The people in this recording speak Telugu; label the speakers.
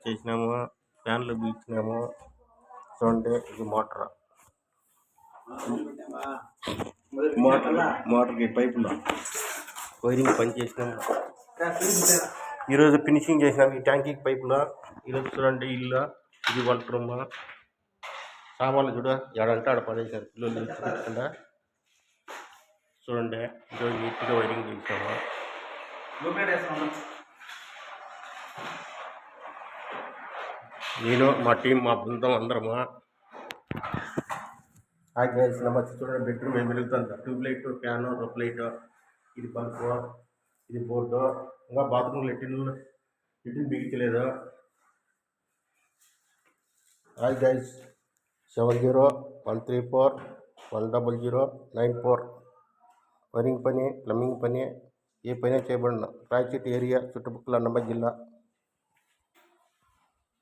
Speaker 1: చేసినాము, ఫ్యాన్లు బిగించినాము. చూడండి, ఇది మోటార్కి పైపులు వైరింగ్ పని చేసినాము. ఈరోజు ఫినిషింగ్ చేసినాము ఈ ట్యాంకీకి పైపులు. ఈరోజు చూడండి, ఇల్లు ఇది వంట రూమ్. సామాన్లు చూడ ఎడంటే ఆడ పడేసారు పిల్లలు పెట్టకుండా. చూడండి, ఈరోజు నీట్గా వైరింగ్ చేసాము. నేను మా టీం మా బృందం అందరము. నమస్తే. చూడండి, బెడ్రూమ్ ఏం వెలుగుతుంది. Tube light, fan, roof light, ఇది బల్బు, ఇది బోర్డు. ఇంకా బాత్రూమ్ లెట్రిన్ బిగించలేదు. Hi guys, 7013410094. వైరింగ్ పని, ప్లంబింగ్ పని, ఏ పని చేయబడిన రాయచోటి ఏరియా చుట్టుపక్కల అన్నమయ్య జిల్లా